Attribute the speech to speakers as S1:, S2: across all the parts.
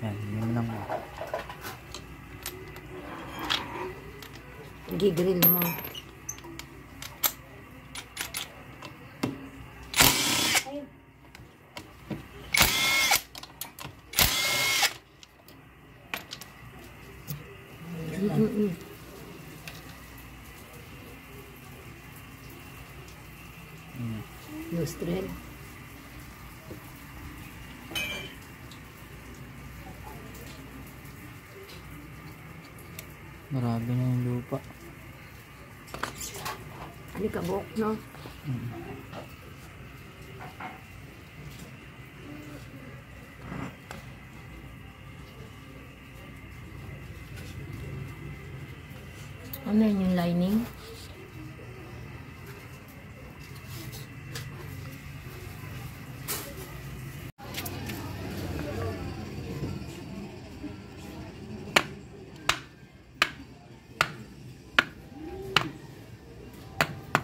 S1: Yan, yun lang mo.
S2: Gigrill mo. Nostril.
S1: Marami na yung lupa.
S2: Alikabok, no? Ano yun yung lining?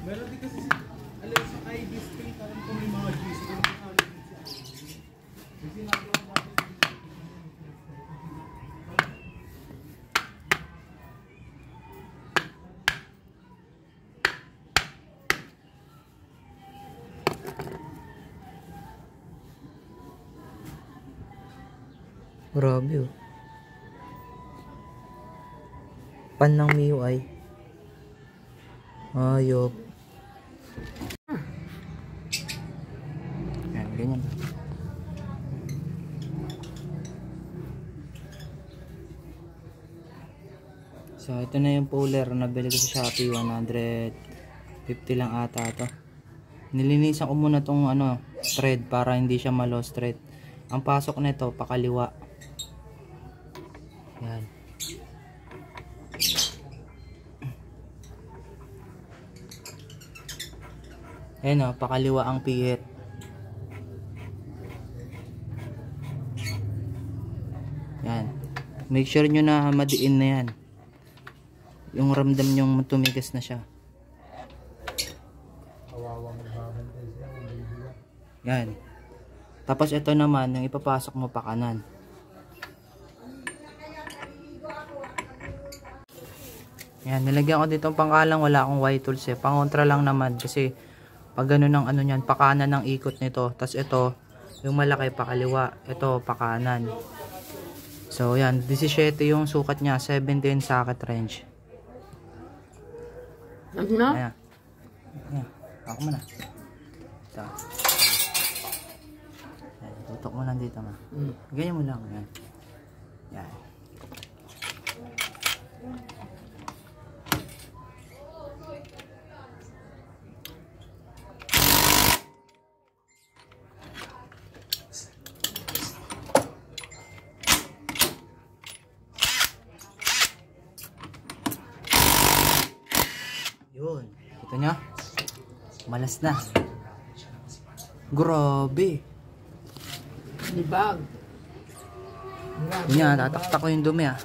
S3: Meron din kasi alam sa ID Street, alam ko may mga G's.
S1: Grabe oh. Pan ng MIUI. Ayop. Yan, ganyan. So, ito na yung puller. Nabili ko sa Shopee. 150 lang ata ito. Nilinisan ko muna tong thread para hindi siya ma-lost thread. Ang pasok nito pakaliwa. Yan. Ayan o, pakaliwa ang pihit. Yan. Make sure nyo na madiin na yan. Yung ramdam nyo tumigas na siya. Yan. Tapos ito naman, yung ipapasok mo pa kanan. Yan, nilagyan ko dito pangkalang, wala akong Y-tools eh. Pangontra lang naman kasi pag gano'n ang niyan, pakanan ng ikot nito. Tapos ito, yung malaki pakaliwa. Ito, pakanan. So, yan. 17 yung sukat niya. 17 socket range.
S2: Ano?
S1: Ayan. Ayan. Ako mo na. Ito. Ayan. Tutok mo lang dito, ma. Ganyan mo lang. Ayan. Yan. Yun. Kita nyo? Malas na. Grabe.
S2: Libag.
S1: Yun yan. Tataktak ko yung dumi ah.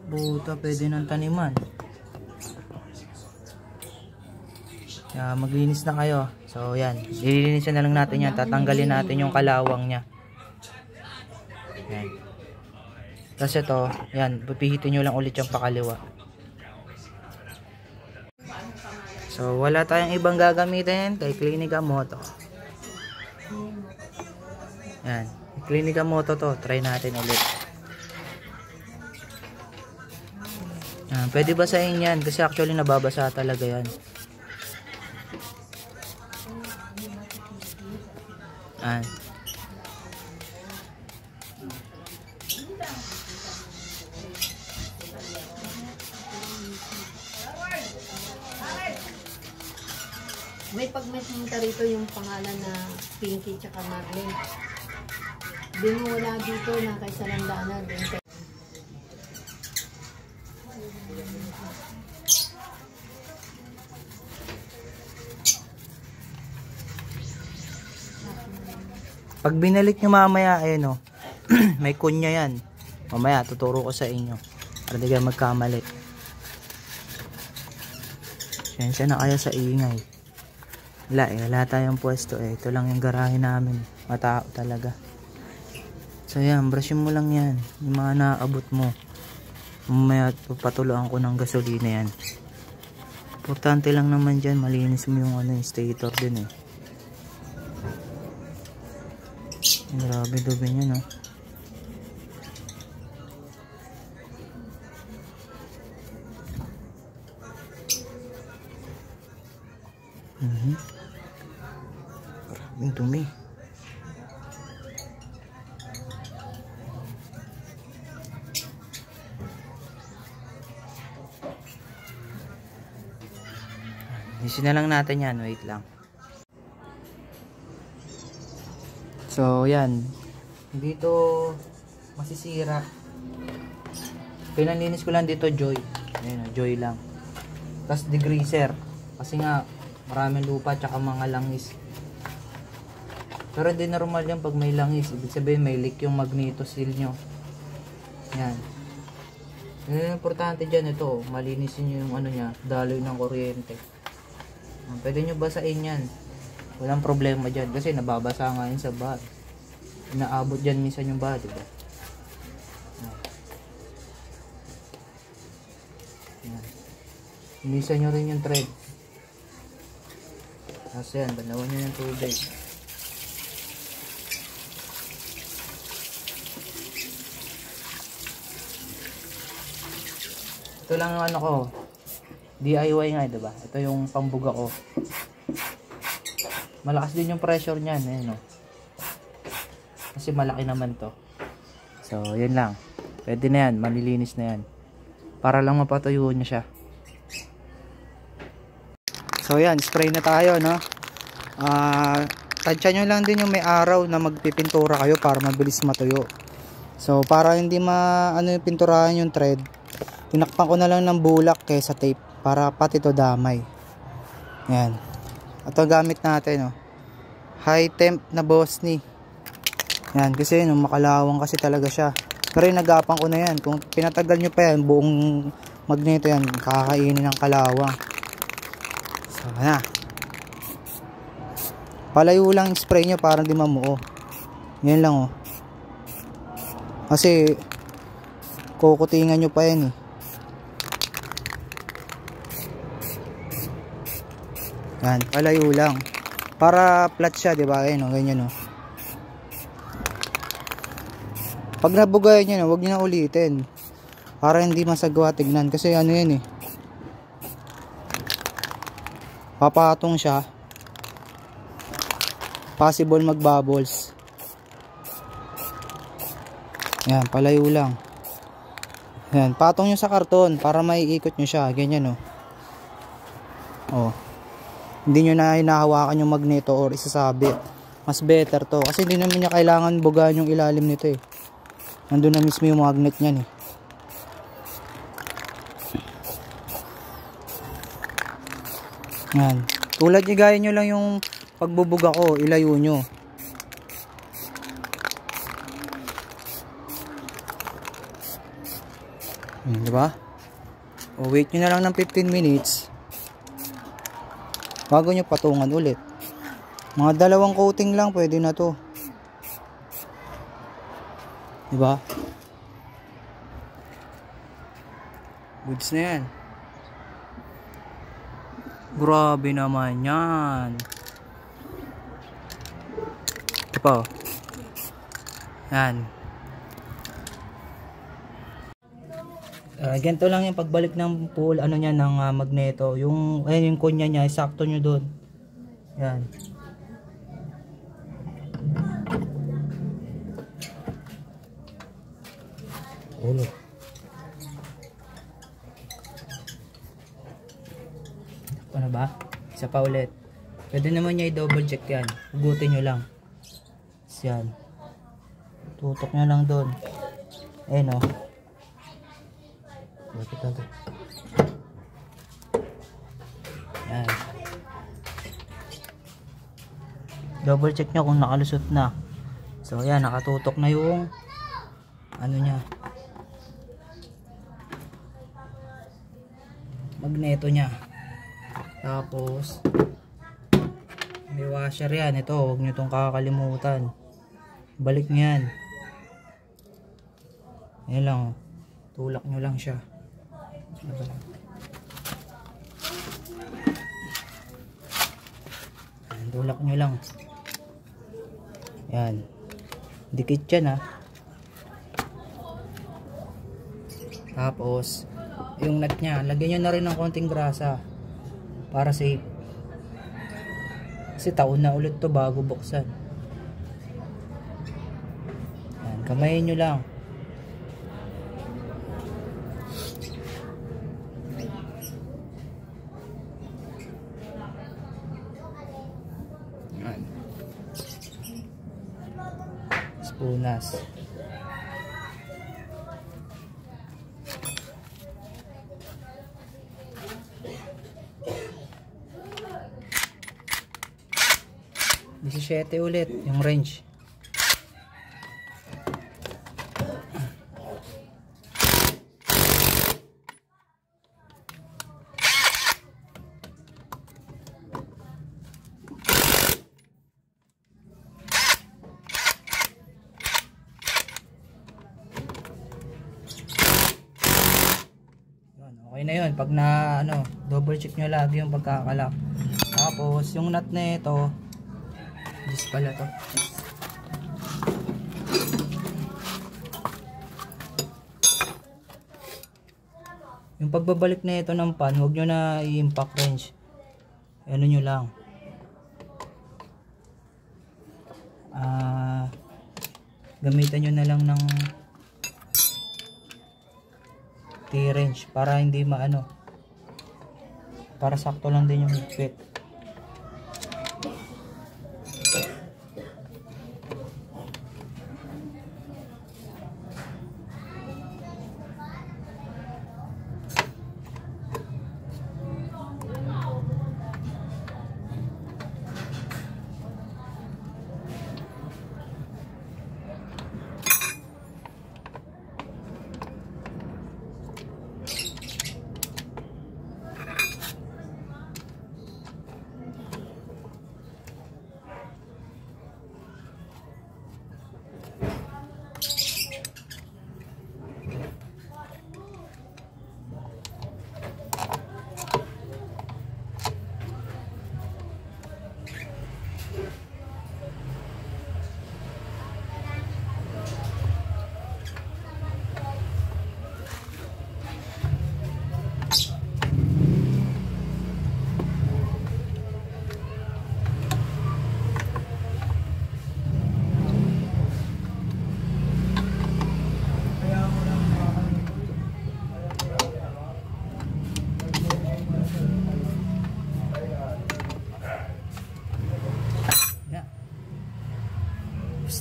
S1: Buta, pwede ng taniman. Kaya maglinis na kayo. So yan. Lilinisin na lang natin yan. Tatanggalin natin yung kalawang nya. Yan. Tapos ito, yan, pipihitin nyo lang ulit yung pakaliwa. So, wala tayong ibang gagamitin kay Clinica Moto. Yan, Clinica Moto to, try natin ulit. Yan, pwede basahin yan, kasi actually nababasa talaga yan. Yan.
S2: May pagmetinta rito yung pangalan na Pinky tsaka Marlene. Di mo wala dito na kay Salandana.
S1: Pag binalik nyo mamaya, ayun o, may kunya yan. Mamaya, tuturo ko sa inyo. Para di kayo magkamali. Siyensya na kaya sa ingay. Wala tayong pwesto eh. Ito lang yung garahe namin. Matao talaga. So yan, brushin mo lang yan. Yung mga naabot mo. Mamaya papatuloan ko ng gasolina yan. Importante lang naman dyan, malinis mo yung ano, yung stator din eh. Grabe dumi niya, no? Maraming dumi. Isin na lang natin yan, wait lang. So yan, dito masisira. Pinalinis ko lang dito Joy. Ayun, Joy lang. Tapos degreaser. Kasi nga maraming lupa tsaka mga langis. Pero hindi normal yan pag may langis. Ibig sabihin may leak yung magneto seal nyo. Yan. Yung importante dyan ito, malinisin nyo yung ano nya, daloy ng kuryente. Pwede nyo basain yan. Walang problema dyan kasi nababasa nga yun sa bahay. Inaabot dyan minsan yung bahay, diba? Minsan nyo rin yung thread. Tapos yan, banawan nyo yung tubig. Ito lang yung ano ko. DIY nga, diba? Ito yung pambuga ko. Malakas din yung pressure niyan, eh, no? Kasi malaki naman to. So, yun lang. Pwede na yan, malilinis na yan. Para lang mapatuyo niya siya. So, yan, spray na tayo, no? Tansya nyo lang din yung may araw na magpipintura kayo para mabilis matuyo. So, para hindi ano yung pinturahan yung thread, tinakpan ko na lang ng bulak kaysa tape para pati to damay. Yan. Ito gamit natin, no? High temp na Bosni. Yan, kasi no, makalawang kasi talaga siya. Pero nagapan ko na yan. Kung pinatagal nyo pa yan, buong magneto yan, kakainin ng kalawang. So, na. Palayo lang yung spray nyo para hindi mamuo. Yan lang, oh. Kasi kukutingan nyo pa yan, eh. Yan, palayo lang. Para flat siya, di ba? Ayun, ganyan, oh. Pag nabugayan nyo na, huwag nyo na ulitin. Para hindi masagwa tignan. Kasi ano yan, eh. Papatong siya. Possible mag-bubbles. Yan, palayo lang. Yan, patong nyo sa karton para maiikot nyo siya. Ganyan, oh. Oh. Hindi nyo na hinahawakan yung magneto or isasabit. Mas better to. Kasi hindi naman niya kailangan bugaan yung ilalim nito, eh. Nandun na mismo yung magnet niyan, eh. Yan. Tulad niya, gaya nyo lang yung pagbubuga ko. Ilayo nyo. Diba? O, wait nyo na lang ng 15 minutes. Bago nyo patungan ulit. Mga 2 coating lang pwede na to. Diba? Goods na yan. Grabe naman yan. Ito pa, oh. Yan. Ganito lang yung pagbalik ng pool, ano niya, ng magneto. Yung, ayun, yung kunya niya, sakto nyo doon. Yan. Ulo. Ano ba? Isa pa ulit. Pwede naman niya i-double check yan. Hugutin nyo lang. Yan. Tutok nyo lang doon. Ayun, oh. Yan. Double check nyo kung nakalusot na. So yan, nakatutok na yung ano nya, magneto nya. Tapos washer yan. Ito, huwag nyo itong kakalimutan. Balik nyo yan. Ayan lang. Tulak nyo lang siya. Ayan, tulak nyo lang. Yan. Dikit yan ha. Tapos, yung nut nya, lagyan nyo na rin ng konting grasa. Para safe. Kasi taon na ulit to bago buksan. Yan, kamayin nyo lang. Yan. Spunas. Siyete ulit yung range. Okay na yun. Pag na double check nyo lagi yung pagkakalak. Tapos yung nut na ito, just pala to. Yung pagbabalik na ito ng pan, huwag nyo na i-impact wrench. Ano nyo lang. Gamitan nyo na lang ng T-wrench para hindi para sakto lang din yung higpit.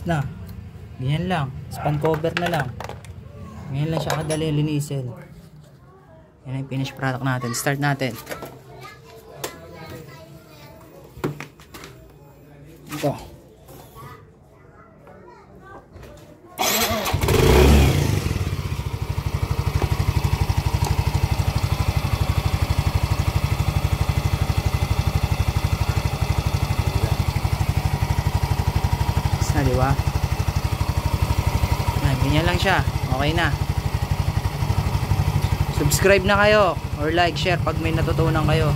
S1: Na ganyan lang, span cover na lang, ganyan lang siya kadali linisin. Yan ang finished product natin. Start natin ito. Diba? Ganyan lang siya. Okay na. Subscribe na kayo or like, share pag may natutunan kayo.